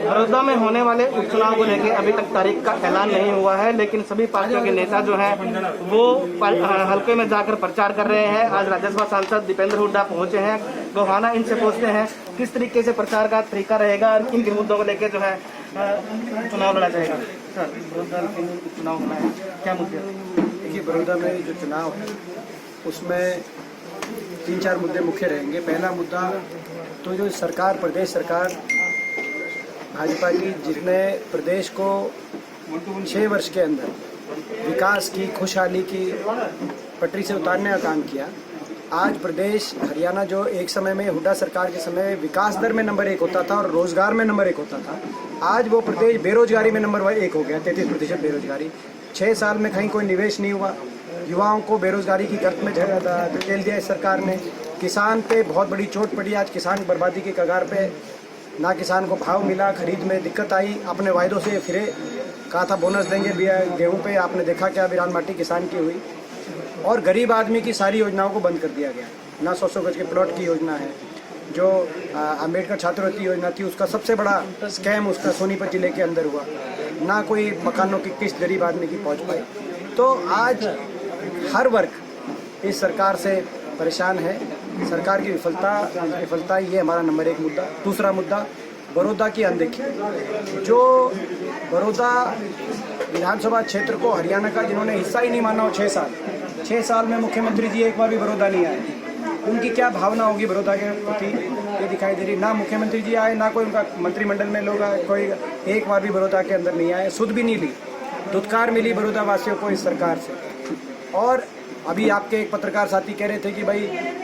बड़ौदा में होने वाले उपचुनाव को लेकर अभी तक तारीख का ऐलान नहीं हुआ है, लेकिन सभी पार्टियों के नेता जो हैं वो हल्के में जाकर प्रचार कर रहे हैं। आज राज्यसभा सांसद दीपेंद्र हुड्डा पहुंचे हैं गोहाना। इनसे पूछते हैं किस तरीके से प्रचार का तरीका रहेगा और किन किन मुद्दों को लेकर जो है चुनाव लड़ा जाएगा। सर, बड़ौदा में उपचुनाव होना है, क्या मुद्दे? देखिए, बड़ौदा में जो चुनाव है उसमें 3-4 मुद्दे मुख्य रहेंगे। पहला मुद्दा तो जो सरकार, प्रदेश सरकार भाजपा की, जिसने प्रदेश को 6 वर्ष के अंदर विकास की, खुशहाली की पटरी से उतारने का काम किया। आज प्रदेश हरियाणा जो एक समय में हुड्डा सरकार के समय विकास दर में नंबर 1 होता था और रोजगार में नंबर 1 होता था, आज वो प्रदेश बेरोजगारी में नंबर 1 हो गया। 33% बेरोजगारी। 6 साल में कहीं कोई निवेश नहीं हुआ। युवाओं को बेरोजगारी की गर्त में धकेल दिया इस सरकार ने। किसान पे बहुत बड़ी चोट पड़ी। आज किसान बर्बादी के कगार पे, ना किसान को भाव मिला, खरीद में दिक्कत आई। अपने वायदों से फिरे, कहा था बोनस देंगे गेहूं पे, आपने देखा क्या वीरान माटी किसान की हुई। और गरीब आदमी की सारी योजनाओं को बंद कर दिया गया। ना 100 गज के प्लॉट की योजना है, जो अम्बेडकर छात्रवृत्ति योजना थी उसका सबसे बड़ा स्कैम उसका सोनीपत जिले के अंदर हुआ। ना कोई मकानों की किस्त गरीब आदमी की पहुंच पाई। तो आज हर वर्ग इस सरकार से परेशान है। सरकार की विफलता ये हमारा नंबर 1 मुद्दा। दूसरा मुद्दा बड़ौदा की अनदेखी। जो बड़ौदा विधानसभा क्षेत्र को हरियाणा का जिन्होंने हिस्सा ही नहीं माना हो 6 साल में मुख्यमंत्री जी एक बार भी बड़ौदा नहीं आए, उनकी क्या भावना होगी बड़ौदा के प्रति, ये दिखाई दे रही। ना मुख्यमंत्री जी आए, ना कोई उनका मंत्रिमंडल में लोग आए, कोई एक बार भी बड़ौदा के अंदर नहीं आए। सुध भी नहीं ली। धुतकार मिली बड़ौदा वासियों को इस सरकार से। और अभी आपके एक पत्रकार साथी कह रहे थे कि भाई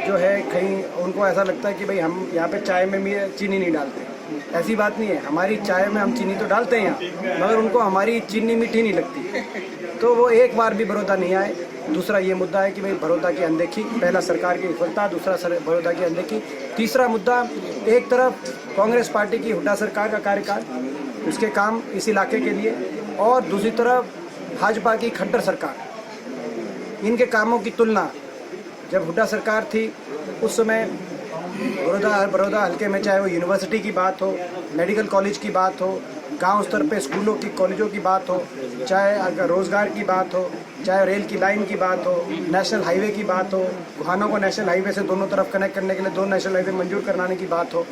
जो है कहीं उनको ऐसा लगता है कि भाई हम यहाँ पे चाय में चीनी नहीं डालते। ऐसी बात नहीं है, हमारी चाय में हम चीनी तो डालते हैं यहाँ, मगर उनको हमारी चीनी मीठी नहीं लगती। तो वो एक बार भी बड़ौदा नहीं आए। दूसरा ये मुद्दा है कि भाई बड़ौदा की अनदेखी। पहला सरकार की विफलता, दूसरा बड़ौदा की अनदेखी। तीसरा मुद्दा, एक तरफ कांग्रेस पार्टी की हुड्डा सरकार का कार्यकाल, उसके काम इस इलाके के लिए, और दूसरी तरफ भाजपा की खट्टर सरकार। इनके कामों की तुलना जब हुड्डा सरकार थी उस समय बड़ौदा हल्के में, चाहे वो यूनिवर्सिटी की बात हो, मेडिकल कॉलेज की बात हो, गांव स्तर पे स्कूलों की, कॉलेजों की बात हो, चाहे अगर रोज़गार की बात हो, चाहे रेल की लाइन की बात हो, नेशनल हाईवे की बात हो, गोहाना को नेशनल हाईवे से दोनों तरफ कनेक्ट करने के लिए 2 नेशनल हाईवे मंजूर कराने की बात हो,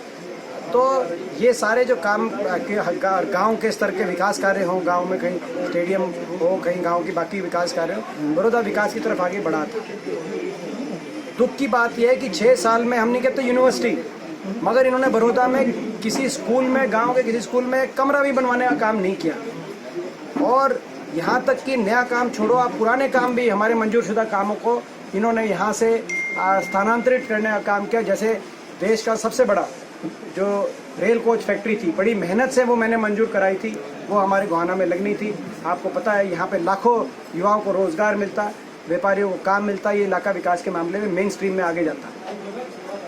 तो ये सारे जो काम गांव के स्तर के विकास कार्य हों, गांव में कहीं स्टेडियम हो, कहीं गांव की बाकी विकास कार्य हो, बड़ौदा विकास की तरफ आगे बढ़ा था। दुख की बात यह है कि 6 साल में हम नहीं कहते यूनिवर्सिटी, मगर इन्होंने बड़ौदा में किसी स्कूल में, गांव के किसी स्कूल में कमरा भी बनवाने का काम नहीं किया। और यहाँ तक कि नया काम छोड़ो, आप पुराने काम भी, हमारे मंजूरशुदा कामों को इन्होंने यहाँ से स्थानांतरित करने का काम किया। जैसे देश का सबसे बड़ा जो रेल कोच फैक्ट्री थी, बड़ी मेहनत से वो मैंने मंजूर कराई थी, वो हमारे गोहाना में लगनी थी। आपको पता है यहाँ पे लाखों युवाओं को रोजगार मिलता, व्यापारियों को काम मिलता, ये इलाका विकास के मामले में मेन स्ट्रीम में आगे जाता।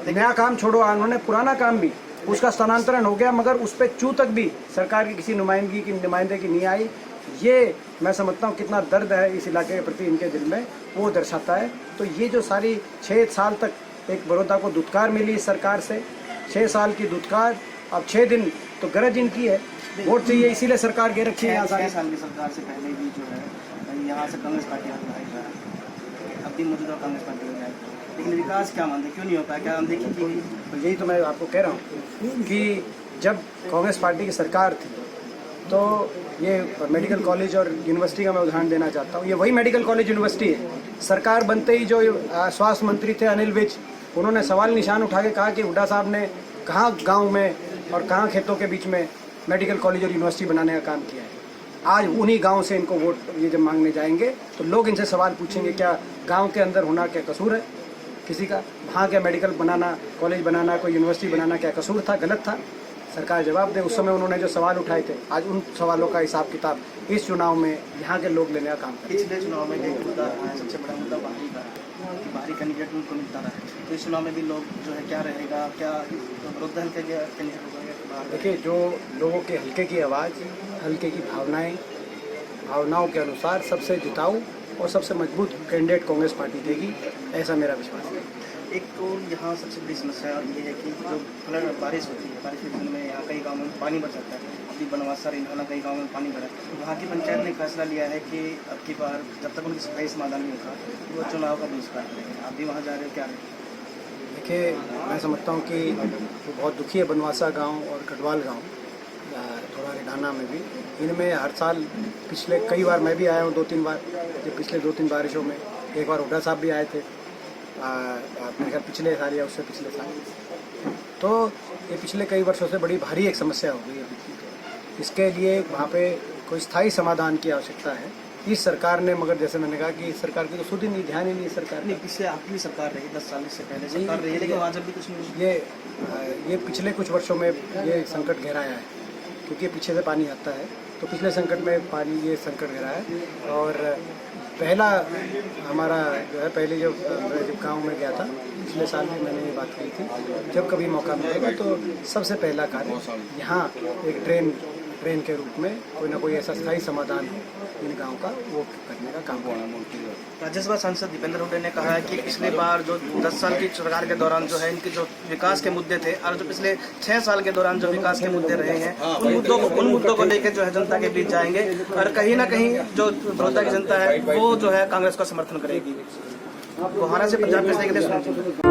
नया काम छोड़ो, उन्होंने पुराना काम भी, उसका स्थानांतरण हो गया, मगर उस पर चू तक भी सरकार की किसी नुमाइंदे की नहीं आई। ये मैं समझता हूँ कितना दर्द है इस इलाके के प्रति इनके दिल में, वो दर्शाता है। तो ये जो सारी 6 साल तक एक बड़ौदा को धुतकार मिली इस सरकार से, 6 साल की धुतकार, अब 6 दिन तो गरज इनकी है, वोट चाहिए, इसीलिए सरकार गे रखी है। यहाँ 6 साल की सरकार से पहले भी जो है यहाँ से कांग्रेस पार्टी अब भी मौजूदा कांग्रेस पार्टी हो जाए, लेकिन विकास क्या मानते, क्यों नहीं हो पाया, क्या हम देखी थी? तो यही तो मैं आपको कह रहा हूँ कि जब कांग्रेस पार्टी की सरकार थी तो ये मेडिकल कॉलेज और यूनिवर्सिटी का मैं उदाहरण देना चाहता हूँ। ये वही मेडिकल कॉलेज यूनिवर्सिटी है। सरकार बनते ही जो स्वास्थ्य मंत्री थे अनिल विज, उन्होंने सवाल निशान उठा के कहा कि हुड्डा साहब ने कहाँ गांव में और कहाँ खेतों के बीच में मेडिकल कॉलेज और यूनिवर्सिटी बनाने का काम किया है। आज उन्हीं गांव से इनको वोट ये जब मांगने जाएंगे तो लोग इनसे सवाल पूछेंगे, क्या गांव के अंदर होना क्या कसूर है किसी का? वहाँ क्या मेडिकल बनाना, कॉलेज बनाना, कोई यूनिवर्सिटी बनाना क्या कसूर था, गलत था? सरकार जवाब दे। उस समय उन्होंने जो सवाल उठाए थे, आज उन सवालों का हिसाब किताब इस चुनाव में यहाँ के लोग लेने का काम करें। पिछले चुनाव में एक मुद्दा सबसे बड़ा मुद्दा बाहरी कैंडिडेट उनको मिलता रहा है, तो इस चुनाव में भी लोग जो है क्या रहेगा, क्या बड़ौदा हल्के के कैंडिडेट होगा? देखिए, जो लोगों के हल्के की आवाज़, हल्के की भावनाओं के अनुसार सबसे जिताऊ और सबसे मजबूत कैंडिडेट कांग्रेस पार्टी देगी, ऐसा मेरा विश्वास है। एक तो यहाँ सबसे बड़ी समस्या ये है कि जो फ्लड बारिश होती है, बारिश के दिन में यहाँ कई गाँव में पानी भर सकता है। अभी बनवासा रिंधाना कई गाँव में पानी भरा है। वहाँ की पंचायत ने फैसला लिया है कि अब की बार जब तक उनकी सफाई समाधान नहीं होता वो चुनाव का बहिष्कार करेंगे। आप भी वहाँ जा रहे हो, क्या रहे? देखिए, मैं समझता हूँ कि वो बहुत दुखी है बनवासा गांव और गढ़वाल गांव, थोड़ा रिंधाना में भी। इनमें हर साल पिछले कई बार मैं भी आया हूँ 2-3 बार, जो पिछले 2-3 बारिशों में। एक बार हुड्डा साहब भी आए थे मेरे ख्याल पिछले साल या उससे पिछले साल। तो ये पिछले कई वर्षों से बड़ी भारी एक समस्या हो गई है बिजली की। इसके लिए वहाँ पे कोई स्थायी समाधान की आवश्यकता है इस सरकार ने, मगर जैसे मैंने कहा कि इस सरकार की तो सुध ही नहीं, ध्यान ही नहीं सरकार नहीं, पिछले आपकी सरकार रही 10 साल से पहले सरकार रही है, लेकिन वहाँ जब भी कुछ नहीं। ये पिछले कुछ वर्षों में ये संकट गहराया है, क्योंकि पीछे से पानी आता है तो पिछले संकट में पानी ये संकट गहरा है। और पहला हमारा जो है, पहले जब गांव में गया था पिछले साल भी मैंने ये बात कही थी, जब कभी मौका मिलेगा तो सबसे पहला कार्य यहाँ एक ट्रेन के रूप में कोई ना कोई ऐसा स्थायी समाधान इन गाँव का वो करने का काम करना। राज्यसभा सांसद दीपेंद्र हुड्डा ने कहा है कि पिछले बार जो 10 साल की सरकार के दौरान जो है इनके जो विकास के मुद्दे थे और जो पिछले 6 साल के दौरान जो विकास के मुद्दे रहे हैं उन मुद्दों को लेकर जो है जनता के बीच जाएंगे और कहीं ना कहीं जो बड़ौदा की जनता है वो जो है कांग्रेस का समर्थन करेगी। गोहाना से पंजाब के लिए